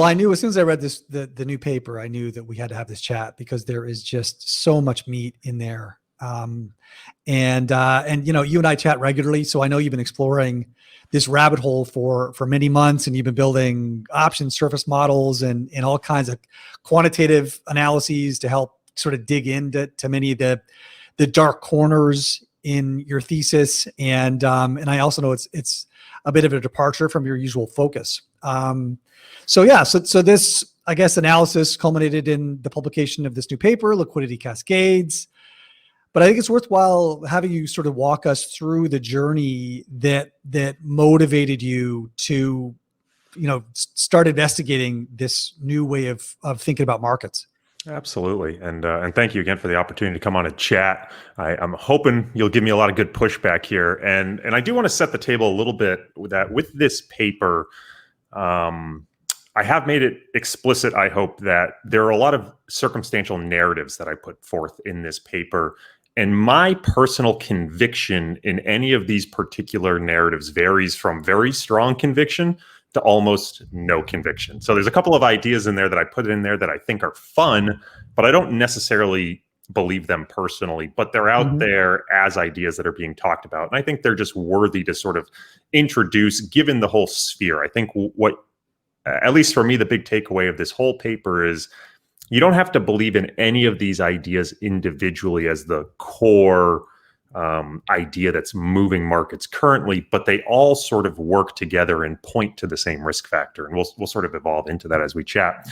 Well, I knew as soon as I read the new paper, I knew that we had to have this chat because there is just so much meat in there. And you and I chat regularly, so I know you've been exploring this rabbit hole for many months, and you've been building option surface models and all kinds of quantitative analyses to help sort of dig into many of the dark corners in your thesis. And I also know it's a bit of a departure from your usual focus. So this, I guess, analysis culminated in the publication of this new paper, Liquidity Cascades. But I think it's worthwhile having you sort of walk us through the journey that motivated you to, start investigating this new way of thinking about markets. Absolutely. And thank you again for the opportunity to come on and chat. I'm hoping you'll give me a lot of good pushback here. And I do want to set the table a little bit with this paper. I have made it explicit, I hope, that there are a lot of circumstantial narratives that I put forth in this paper. And my personal conviction in any of these particular narratives varies from very strong conviction to almost no conviction. So there's a couple of ideas in there that I put in there that I think are fun, but I don't necessarily believe them personally, but they're out there as ideas that are being talked about. And I think they're just worthy to sort of introduce, given the whole sphere. I think what, at least for me, the big takeaway of this whole paper is you don't have to believe in any of these ideas individually as the core idea that's moving markets currently, but they all sort of work together and point to the same risk factor. And we'll sort of evolve into that as we chat.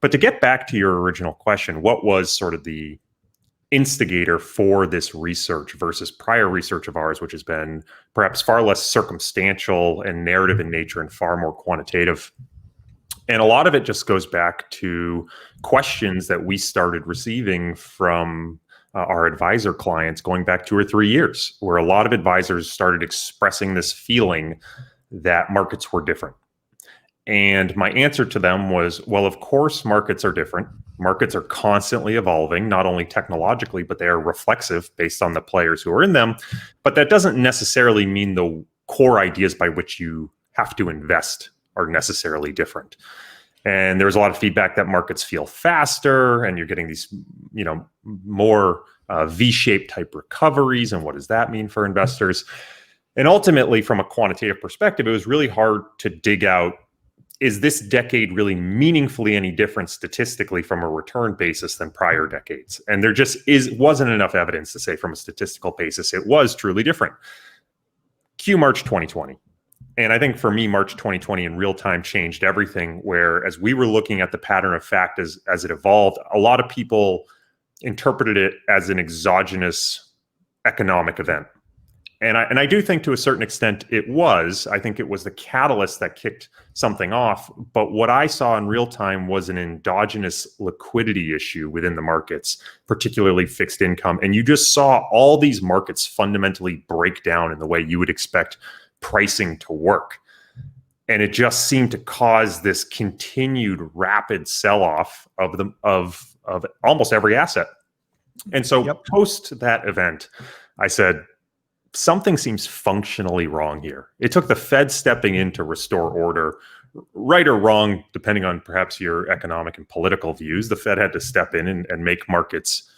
But to get back to your original question, what was sort of the instigator for this research versus prior research of ours, which has been perhaps far less circumstantial and narrative in nature and far more quantitative? And a lot of it just goes back to questions that we started receiving from our advisor clients going back 2 or 3 years, where a lot of advisors started expressing this feeling that markets were different. And my answer to them was, well, of course, markets are different. Markets are constantly evolving, not only technologically, but they are reflexive based on the players who are in them. But that doesn't necessarily mean the core ideas by which you have to invest are necessarily different. And there's a lot of feedback that markets feel faster and you're getting these, more V-shaped type recoveries. And what does that mean for investors? And ultimately, from a quantitative perspective, it was really hard to dig out, is this decade really meaningfully any different statistically from a return basis than prior decades? And there just wasn't enough evidence to say from a statistical basis it was truly different. Cue March 2020. And I think for me, March 2020 in real time changed everything, where as we were looking at the pattern of fact as it evolved, a lot of people interpreted it as an exogenous economic event. And I do think to a certain extent it was. I think it was the catalyst that kicked something off. But what I saw in real time was an endogenous liquidity issue within the markets, particularly fixed income. And you just saw all these markets fundamentally break down in the way you would expect pricing to work. And it just seemed to cause this continued rapid sell-off of almost every asset. And so post that event, I said, something seems functionally wrong here. It took the Fed stepping in to restore order, right or wrong, depending on perhaps your economic and political views. The Fed had to step in and make markets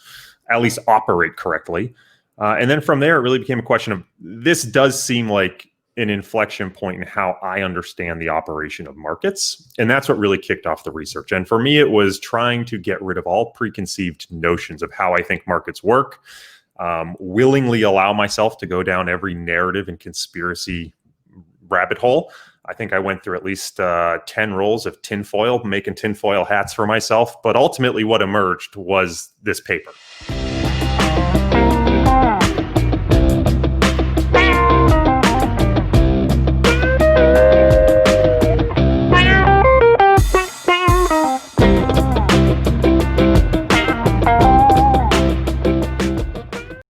at least operate correctly. And then from there, it really became a question of, this does seem like an inflection point in how I understand the operation of markets. And that's what really kicked off the research. And for me, it was trying to get rid of all preconceived notions of how I think markets work, willingly allow myself to go down every narrative and conspiracy rabbit hole. I think I went through at least 10 rolls of tinfoil, making tinfoil hats for myself. But ultimately what emerged was this paper.